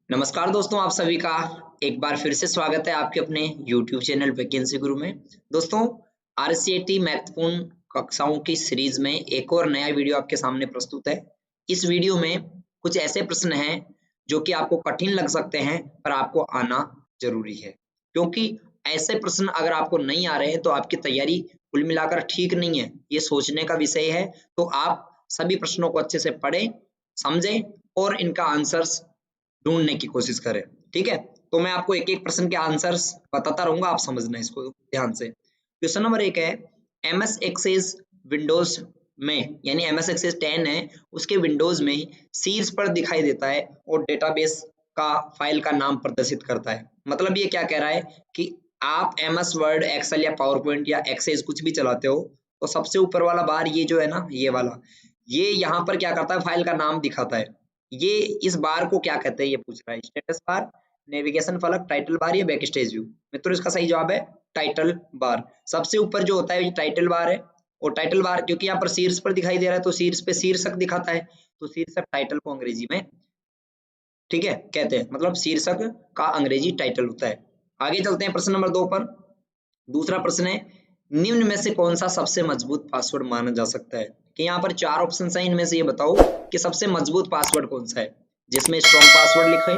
नमस्कार दोस्तों, आप सभी का एक बार फिर से स्वागत है आपके अपने YouTube चैनल वैकेंसी गुरु में। दोस्तों, आरसीईटी महत्वपूर्ण कक्षाओं की सीरीज में एक और नया वीडियो आपके सामने प्रस्तुत है। इस वीडियो में कुछ ऐसे प्रश्न हैं जो कि आपको कठिन लग सकते हैं, पर आपको आना जरूरी है, क्योंकि ऐसे प्रश्न अगर आपको नहीं आ रहे हैं तो आपकी तैयारी कुल मिलाकर ठीक नहीं है। ये सोचने का विषय है। तो आप सभी प्रश्नों को अच्छे से पढ़ें, समझें और इनका आंसर्स ढूंढने की कोशिश करें। ठीक है, तो मैं आपको एक एक प्रश्न के आंसर्स बताता रहूंगा, आप समझना इसको ध्यान से। क्वेश्चन नंबर 1 है, एमएस एक्सेस विंडोज में यानी एमएस एक्सेस 10 है, उसके विंडोज में शीर्ष पर दिखाई देता है और डेटाबेस का फाइल का नाम प्रदर्शित करता है। मतलब ये क्या कह रहा है कि आप एमएस वर्ड, एक्सेल या पावर पॉइंट या एक्सेस कुछ भी चलाते हो तो सबसे ऊपर वाला बार ये जो है ना, ये वाला, ये यहाँ पर क्या करता है, फाइल का नाम दिखाता है। ये इस बार को क्या कहते हैं ये पूछ रहा है, स्टेटस बार, नेविगेशन फलक, टाइटल बार या बैक स्टेज व्यू। मित्रों, इसका सही जवाब है टाइटल बार। सबसे ऊपर जो होता है ये टाइटल बार है। और टाइटल बार क्योंकि यहाँ पर शीर्ष पर दिखाई दे रहा है तो शीर्ष पे शीर्षक दिखाता है, तो शीर्षक टाइटल को अंग्रेजी में, ठीक है, कहते हैं। मतलब शीर्षक का अंग्रेजी टाइटल होता है। आगे चलते हैं प्रश्न नंबर 2 पर। दूसरा प्रश्न है, निम्न में से कौन सा सबसे मजबूत पासवर्ड माना जा सकता है। कि यहाँ पर 4 ऑप्शन है, इनमें से ये बताओ कि सबसे मजबूत पासवर्ड कौन सा है, जिसमें स्ट्रॉन्ग पासवर्ड लिखे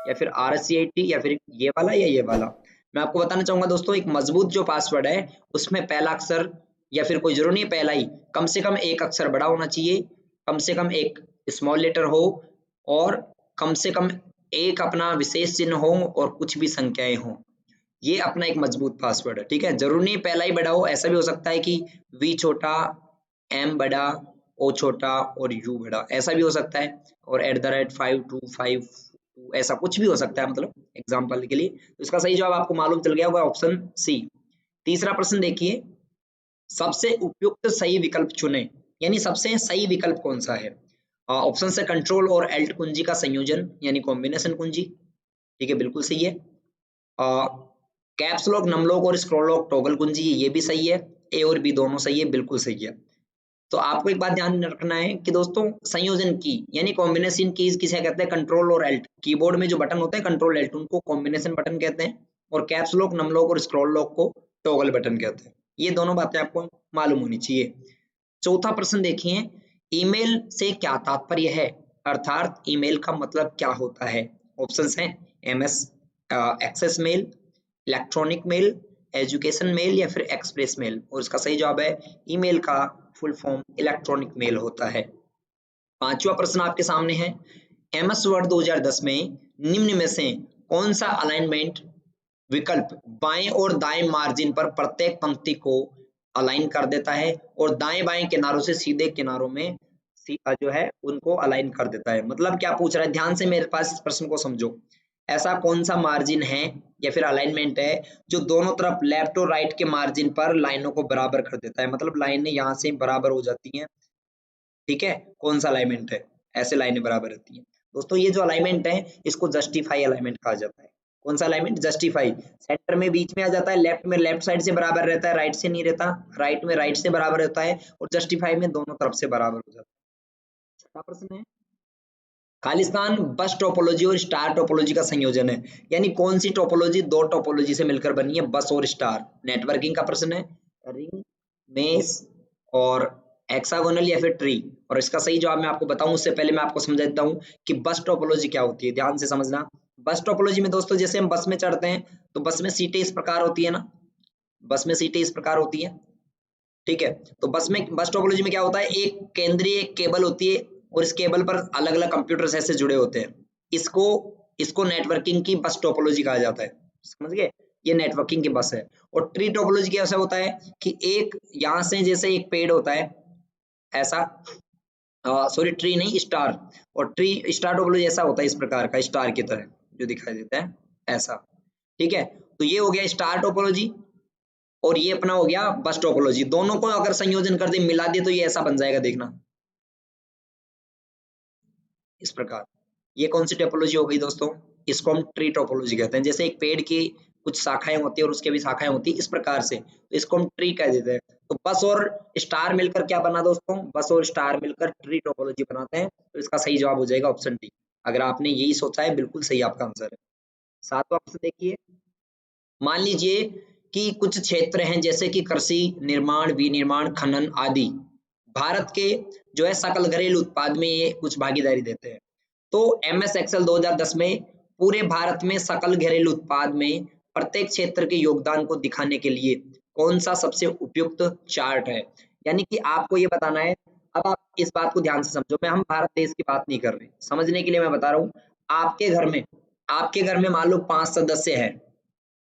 या फिर आरसीआईटी या फिर ये वाला या ये वाला। मैं आपको बताना चाहूंगा दोस्तों, एक मजबूत जो पासवर्ड है उसमें पहला अक्षर या फिर कोई जरूरी नहीं है पहला ही, कम से कम एक अक्षर बड़ा होना चाहिए, कम से कम एक स्मॉल लेटर हो और कम से कम एक अपना विशेष चिन्ह हो और कुछ भी संख्याएं हो। ये अपना एक मजबूत पासवर्ड है। ठीक है, जरूरी नहीं पहला ही बड़ा हो, ऐसा भी हो सकता है कि वी छोटा, एम बड़ा, ओ छोटा और यू बड़ा, ऐसा भी हो सकता है। और @525 ऐसा कुछ भी हो सकता है, मतलब एग्जाम्पल के लिए। तो इसका सही जवाब आपको मालूम चल गया होगा, ऑप्शन सी। तीसरा प्रश्न देखिए, सबसे उपयुक्त सही विकल्प चुने, यानी सबसे सही विकल्प कौन सा है। ऑप्शन से कंट्रोल और एल्ट कुंजी का संयोजन यानी कॉम्बिनेशन कुंजी, ठीक है, बिल्कुल सही है। कैप्स लॉक, नम लॉक और स्क्रॉल लॉक टॉगल कुंजी, ये भी सही है। ए और बी दोनों सही है, बिल्कुल सही है। तो आपको एक बात ध्यान रखना है कि दोस्तों, संयोजन की यानी कॉम्बिनेशन कीज किसे कहते हैं, कंट्रोल और एल्ट। कीबोर्ड में जो बटन होते हैं कंट्रोल एल्ट, उनको कॉम्बिनेशन बटन कहते हैं। और कैप्स लॉक, नम लॉक और स्क्रॉल लॉक को टॉगल बटन कहते हैं। ये दोनों बातें आपको मालूम होनी चाहिए। चौथा प्रश्न देखिए, ईमेल से क्या तात्पर्य है, अर्थात ईमेल का मतलब क्या होता है। ऑप्शंस हैं MS access mail, electronic mail, education mail या फिर एक्सप्रेस मेल। और इसका सही जवाब है ईमेल का फुल फॉर्म इलेक्ट्रॉनिक मेल होता है। पांचवा प्रश्न आपके सामने है, एमएस वर्ड 2010 में निम्न में से कौन सा अलाइनमेंट विकल्प बाएं और दाएं मार्जिन पर प्रत्येक पंक्ति को अलाइन कर देता है और दाएं बाएं किनारों से सीधे किनारों में जो है उनको अलाइन कर देता है। मतलब क्या पूछ रहा है, ध्यान से मेरे पास इस प्रश्न को समझो। ऐसा कौन सा मार्जिन है या फिर अलाइनमेंट है जो दोनों तरफ लेफ्ट और राइट के मार्जिन पर लाइनों को बराबर कर देता है। मतलब लाइनें यहाँ से बराबर हो जाती हैं। ठीक है, कौन सा अलाइनमेंट है, ऐसे लाइनें बराबर रहती हैं। दोस्तों, ये जो अलाइनमेंट है इसको जस्टिफाई अलाइनमेंट कहा जाता है। कौन सा अलाइनमेंट, जस्टिफाई। सेंटर में बीच में आ जाता है, लेफ्ट में लेफ्ट साइड से बराबर रहता है, राइट से नहीं रहता, राइट में राइट से बराबर रहता है, और जस्टिफाई में दोनों तरफ से बराबर हो जाता है। छठा प्रश्न है, खालिस्तान बस टोपोलॉजी और स्टार टोपोलॉजी का संयोजन है, यानी कौन सी टोपोलॉजी दो टोपोलॉजी से मिलकर बनी है, बस और स्टार। नेटवर्किंग का प्रश्न है, रिंग, मेस और हेक्सागोनल या फिर ट्री। और इसका सही जवाब मैं आपको बताऊं उससे पहले मैं आपको समझा देता हूं कि बस टोपोलॉजी क्या होती है, ध्यान से समझना। बस टोपोलॉजी में दोस्तों, जैसे हम बस में चढ़ते हैं तो बस में सीटें इस प्रकार होती है ना, बस में सीटें इस प्रकार होती है। ठीक है, तो बस टोपोलॉजी में क्या होता है, एक केंद्रीय केबल होती है और इस केबल पर अलग अलग कंप्यूटर ऐसे जुड़े होते हैं। इसको इसको नेटवर्किंग की बस टोपोलॉजी कहा जाता है, समझ गए। ये नेटवर्किंग की बस है। और ट्री टोपोलॉजी कैसा होता है कि एक यहाँ से जैसे एक पेड़ होता है ऐसा, सॉरी ट्री नहीं, स्टार। और ट्री स्टार टोपोलॉजी ऐसा होता है, इस प्रकार का स्टार की तरह जो दिखाई देता है ऐसा। ठीक है, तो ये हो गया स्टार टोपोलॉजी और ये अपना हो गया बस टोपोलॉजी। दोनों को अगर संयोजन कर दे, मिला दे, तो ये ऐसा बन जाएगा, देखना इस प्रकार। ये कौन सी टोपोलॉजी हो गई दोस्तों, इसको हम ट्री टोपोलॉजी कहते हैं। जैसे एक पेड़ की कुछ शाखाएं होती है और उसके भी शाखाएं होती है इस प्रकार से, तो इसको हम ट्री कह देते हैं। तो बस और स्टार मिलकर क्या बना दोस्तों, बस और स्टार मिलकर ट्री टोपोलॉजी बनाते हैं। तो इसका सही जवाब हो जाएगा ऑप्शन डी। अगर आपने यही सोचा है बिल्कुल सही आपका आंसर है। 7वां प्रश्न देखिए, मान लीजिए कि कुछ क्षेत्र हैं जैसे कि कृषि, निर्माण, विनिर्माण, खनन आदि भारत के जो है सकल घरेलू उत्पाद में ये कुछ भागीदारी देते हैं। तो एमएस एक्सेल 2010 में पूरे भारत में सकल घरेलू उत्पाद में प्रत्येक क्षेत्र के योगदान को दिखाने के लिए कौन सा सबसे उपयुक्त चार्ट है? यानी कि आपको ये बताना है। अब आप इस बात को ध्यान से समझो, मैं हम भारत देश की बात नहीं कर रहे, समझने के लिए मैं बता रहा हूँ। आपके घर में मान लो 5 सदस्य हैं,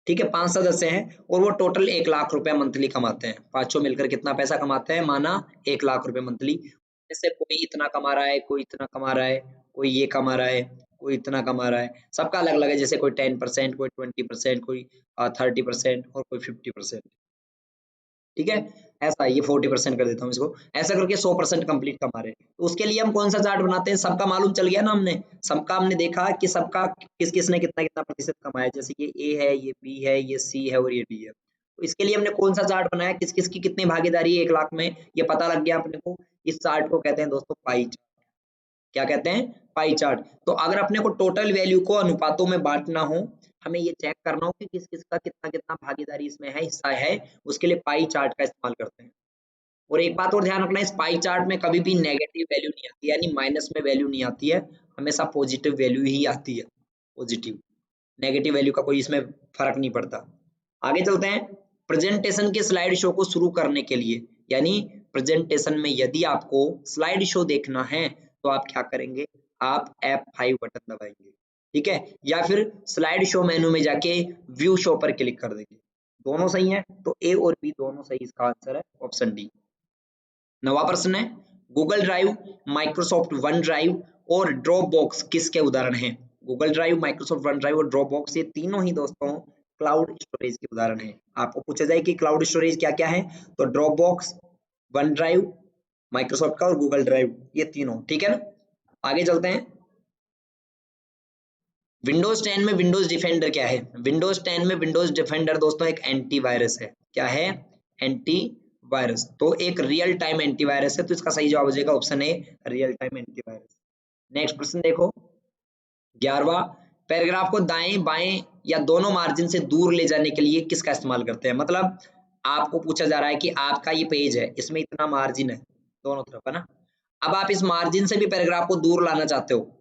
ठीक है, 5 सदस्य हैं और वो टोटल 1 लाख रुपए मंथली कमाते हैं। पांचों मिलकर कितना पैसा कमाते हैं? माना 1 लाख रुपए मंथली। जैसे कोई इतना कमा रहा है, कोई इतना कमा रहा है, कोई ये कमा रहा है, कोई इतना कमा रहा है। सबका अलग-अलग है, जैसे कोई 10%, कोई 20%, कोई 30% और कोई 50%। ठीक है, ऐसा ये 40% कर देता हूँ इसको, ऐसा करके 100% कंप्लीट कमा रहे हैं। तो उसके लिए हम कौन सा चार्ट बनाते हैं? सबका मालूम चल गया ना, हमने देखा कि सबका किस किस ने कितना कितना प्रतिशत कमाया। जैसे ये ए है, ये बी है, ये सी है और ये डी है। तो इसके लिए हमने कौन सा चार्ट बनाया, किस किस की कितनी भागीदारी है 1 लाख में, ये पता लग गया अपने को। इस चार्ट को कहते हैं दोस्तों पाई चार्ट। क्या कहते हैं? Pie chart. तो अगर अपने को टोटल वैल्यू को अनुपातों में बांटना हो, हमें ये चेक करना हो कि किस किस का कितना कितना भागीदारी इसमें है, हिस्सा है, उसके लिए पाई चार्ट का इस्तेमाल करते हैं। और एक बात और ध्यान रखना, इस पाई चार्ट में कभी भी नेगेटिव वैल्यू नहीं आती, यानी माइनस में वैल्यू नहीं आती है, हमेशा पॉजिटिव वैल्यू ही आती है। पॉजिटिव, नेगेटिव वैल्यू का कोई इसमें फर्क नहीं पड़ता। आगे चलते हैं। प्रेजेंटेशन के स्लाइड शो को शुरू करने के लिए, यानी प्रेजेंटेशन में यदि आपको स्लाइड शो देखना है तो आप क्या करेंगे? आप F5 बटन दबाएंगे, ठीक है, या फिर स्लाइड शो मेनू में जाके व्यू शो पर क्लिक कर देंगे। दोनों सही है, तो ए और बी दोनों सही, इसका आंसर है ऑप्शन डी। 9वां प्रश्न है, Google drive, Microsoft one drive और ड्रॉप बॉक्स किसके उदाहरण हैं? Google drive, Microsoft one drive और ड्रॉप बॉक्स ये तीनों ही दोस्तों क्लाउड स्टोरेज के उदाहरण हैं। आपको पूछा जाए कि क्लाउड स्टोरेज क्या क्या है, तो drop box, one drive, Microsoft का और गूगल ड्राइव, ये तीनों, ठीक है ना। आगे चलते हैं। विंडोज 10 में विंडोज डिफेंडर क्या है? विंडोज 10 में विंडोज डिफेंडर दोस्तों एक एंटीवायरस है। क्या है? एंटीवायरस। तो एक रियल टाइम एंटीवायरस है, तो इसका सही जवाब हो जाएगा option A, real time antivirus. Next प्रश्न देखो, 11वां, पैराग्राफ को दाएं बाएं या दोनों मार्जिन से दूर ले जाने के लिए किसका इस्तेमाल करते हैं? मतलब आपको पूछा जा रहा है कि आपका ये पेज है, इसमें इतना मार्जिन है दोनों तरफ, है ना। अब आप इस मार्जिन से भी पैराग्राफ को दूर लाना चाहते हो,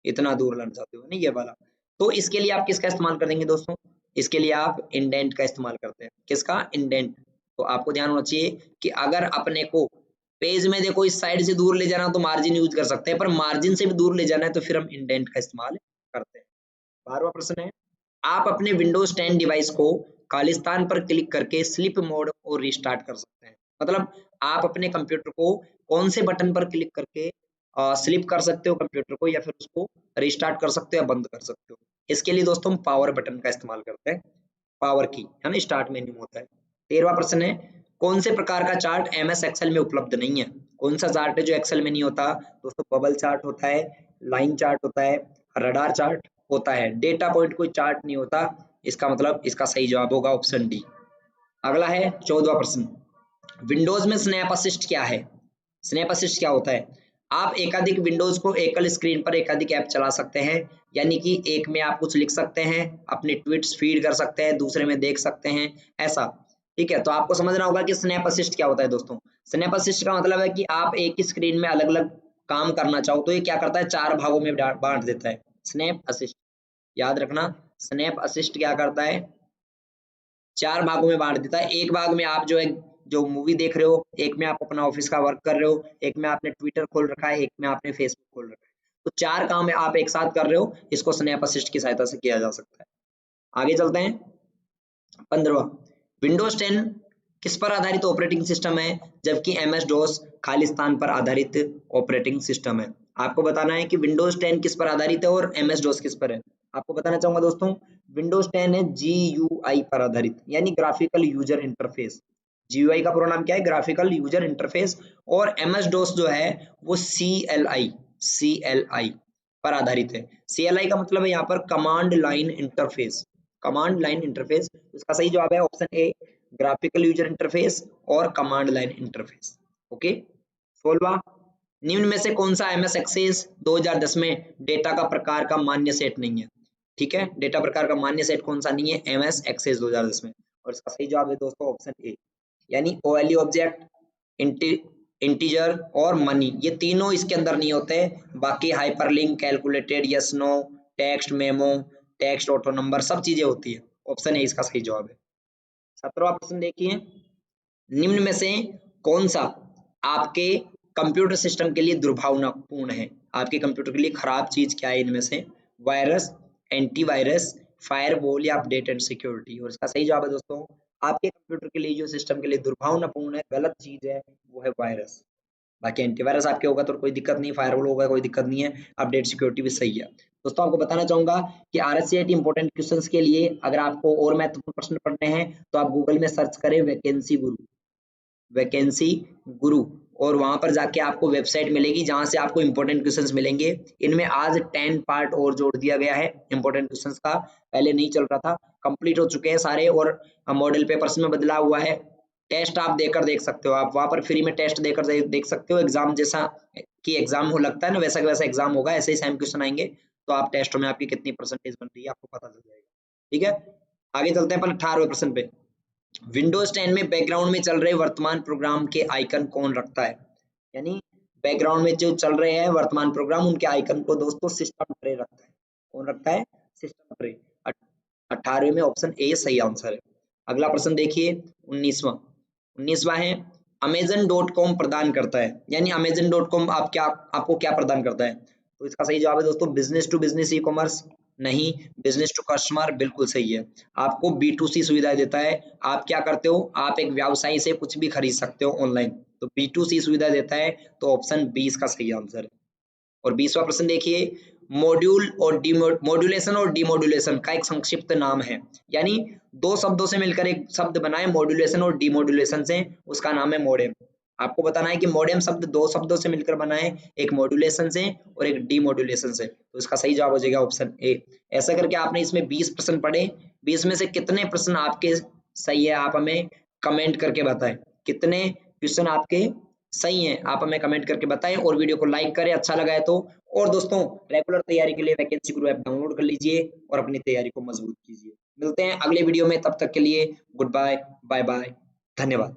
इतना दूर लाना चाहते हो, नहीं ये वाला, तो इसके लिए आप किसका इस्तेमाल करेंगे दोस्तों? इसके लिए आप इंडेंट का इस्तेमाल करते हैं। किसका? इंडेंट। तो आपको ध्यान होना चाहिए कि अगर अपने को पेज में देखो इस साइड से दूर ले जाना तो मार्जिन यूज कर सकते हैं, पर मार्जिन से भी दूर ले जाना है तो फिर हम इंडेंट का इस्तेमाल करते हैं। 12वां प्रश्न है, आप अपने विंडोज 10 डिवाइस को खालिस्तान पर क्लिक करके स्लीप मोड और रिस्टार्ट कर सकते हैं। मतलब आप अपने कंप्यूटर को कौन से बटन पर क्लिक करके स्लिप कर सकते हो कंप्यूटर को, या फिर उसको रिस्टार्ट कर सकते हो या बंद कर सकते हो। इसके लिए दोस्तों हम पावर बटन का इस्तेमाल करते हैं, पावर की, है ना, स्टार्ट मेन्यू होता है। 13वां प्रश्न है, कौन से प्रकार का चार्ट एमएस एक्सेल में उपलब्ध नहीं है? कौन सा चार्ट है जो एक्सेल में नहीं होता? दोस्तों बबल चार्ट होता है, लाइन चार्ट होता है, रडार चार्ट होता है, डेटा पॉइंट कोई चार्ट नहीं होता। इसका मतलब इसका सही जवाब होगा ऑप्शन डी। अगला है 14वां प्रश्न, विंडोज में स्नैप असिस्ट क्या है? स्नैप असिस्ट क्या होता है? आप एकाधिक विंडोज को एकल स्क्रीन पर एकाधिक ऐप चला सकते हैं, यानी कि एक में आप कुछ लिख सकते हैं, अपने ट्वीट्स फीड कर सकते हैं, दूसरे में देख सकते हैं, ऐसा, ठीक है। तो आपको समझना होगा कि स्नैप असिस्ट क्या होता है दोस्तों। स्नैप असिस्ट का मतलब है कि आप एक ही स्क्रीन में अलग अलग काम करना चाहो तो ये क्या करता है, 4 भागों में बांट देता है स्नैप असिस्ट। याद रखना, स्नैप असिस्ट क्या करता है, 4 भागों में बांट देता है। एक भाग में आप जो मूवी देख रहे हो, एक में आप अपना ऑफिस का वर्क कर रहे हो, एक में आपने ट्विटर खोल रखा है, एक में आपने फेसबुक खोल रखा है। तो 4 काम में आप एक साथ कर रहे हो, इसको स्नैप असिस्ट की सहायता से किया जा सकता है। आगे चलते हैं। 15वां, विंडोज 10 किस पर आधारित ऑपरेटिंग सिस्टम है, जबकि एमएस डॉस खालिस्तान पर आधारित ऑपरेटिंग सिस्टम है। आपको बताना है कि विंडोज 10 किस पर आधारित है और एमएस डॉस किस पर है। आपको बताना चाहूंगा दोस्तों, विंडोज 10 है जीयूआई पर आधारित, यानी ग्राफिकल यूजर इंटरफेस। जीयूआई का पूरा नाम क्या है? Graphical user interface. और एमएस डॉस जो है वो सीएलआई पर आधारित है। सीएलआई का मतलब है यहाँ पर command line interface, command line interface. इसका सही जवाब है option A, graphical user interface और कमांड लाइन इंटरफेस। ओके। 16वां, निम्न में से कौन सा एमएस एक्सेस 2010 में डेटा का प्रकार का मान्य सेट नहीं है? ठीक है, डेटा प्रकार का मान्य सेट कौन सा नहीं है? एमएस एक्सेस 2010 में। और इसका सही जवाब है दोस्तों ऑप्शन ए, यानी ओएलई ऑब्जेक्ट, इंटीजर और मनी, ये तीनों इसके अंदर नहीं होते। बाकी hyperlink, calculated, yes no, text memo, text auto number, सब चीजें होती है। ऑप्शन ए इसका सही जवाब है। 17वां प्रश्न देखिए, निम्न में से कौन सा आपके कंप्यूटर सिस्टम के लिए दुर्भावनापूर्ण है? आपके कंप्यूटर के लिए खराब चीज क्या है इनमें से? वायरस, एंटीवायरस, फायरवॉल या अपडेट एंड सिक्योरिटी। और इसका सही जवाब है दोस्तों, आपके कंप्यूटर के लिए जो सिस्टम के लिए दुर्भावनापूर्ण है, गलत चीज है, वो है वायरस। बाकी एंटीवायरस आपके होगा तो कोई दिक्कत नहीं, फायरवॉल होगा कोई दिक्कत नहीं है, अपडेट सिक्योरिटी भी सही है। दोस्तों आपको बताना चाहूंगा कि आरएससीआईटी इंपोर्टेंट क्वेश्चंस के लिए अगर आपको और महत्वपूर्ण प्रश्न पढ़ने हैं तो आप गूगल में सर्च करें वैकेंसी गुरु, वैकेंसी गुरु, और वहां पर जाके आपको वेबसाइट मिलेगी जहां से आपको इंपॉर्टेंट क्वेश्चंस मिलेंगे। इनमें आज 10 पार्ट और जोड़ दिया गया है इंपॉर्टेंट क्वेश्चंस का, पहले नहीं चल रहा था, कंप्लीट हो चुके हैं सारे और मॉडल पेपर्स में बदला हुआ है। टेस्ट आप देकर देख सकते हो, आप वहां पर फ्री में टेस्ट देकर देख सकते हो। एग्जाम जैसा कि एग्जाम हो लगता है ना, वैसा वैसा एग्जाम होगा, ऐसे ही सेम क्वेश्चन आएंगे, तो आप टेस्ट में आपकी कितनी परसेंटेज बन रही है आपको पता चल जाएगा। ठीक है, आगे चलते हैं अपन 18वें प्रश्न पे। विंडोज 10 में बैकग्राउंड में चल रहे वर्तमान प्रोग्राम के आइकन कौन रखता है? यानी बैकग्राउंड में जो चल रहे हैं वर्तमान प्रोग्राम, उनके आइकन को दोस्तों सिस्टम ट्रे रखता है। कौन रखता है? System tray. 18वें में ऑप्शन ए सही आंसर है। अगला प्रश्न देखिए 19वां है, Amazon.com प्रदान करता है, यानी Amazon.com आपको क्या प्रदान करता है? तो इसका सही जवाब है दोस्तों business to business e commerce, नहीं। बिजनेस टू कस्टमर, बिल्कुल सही है। आपको B2C सुविधा देता है। आप क्या करते हो, आप एक व्यवसायी से कुछ भी खरीद सकते हो ऑनलाइन, तो B2C सुविधा देता है, तो ऑप्शन बी इसका सही आंसर है। और 20वां प्रश्न देखिए, मॉड्यूलेशन और डिमॉड्यूलेशन का एक संक्षिप्त नाम है, यानी दो शब्दों से मिलकर एक शब्द बना है मॉड्यूलेशन और डिमॉड्यूलेशन से, उसका नाम है मॉडेम। आपको बताना है कि मॉडेम शब्द दो शब्दों से मिलकर बना है, एक मॉड्यूलेशन से और एक डिमॉड्यूलेशन से, तो इसका सही जवाब हो जाएगा ऑप्शन ए। ऐसा करके आपने इसमें 20 प्रश्न पढ़े, 20 में से कितने प्रश्न आपके सही है आप हमें कमेंट करके बताएं। कितने क्वेश्चन आपके सही है आप हमें कमेंट करके बताएं, और वीडियो को लाइक करें अच्छा लगा है तो। और दोस्तों रेगुलर तैयारी के लिए वैकेंसी गुरु ऐप डाउनलोड कर लीजिए और अपनी तैयारी को मजबूत कीजिए। मिलते हैं अगले वीडियो में, तब तक के लिए गुड बाय, बाय बाय, धन्यवाद।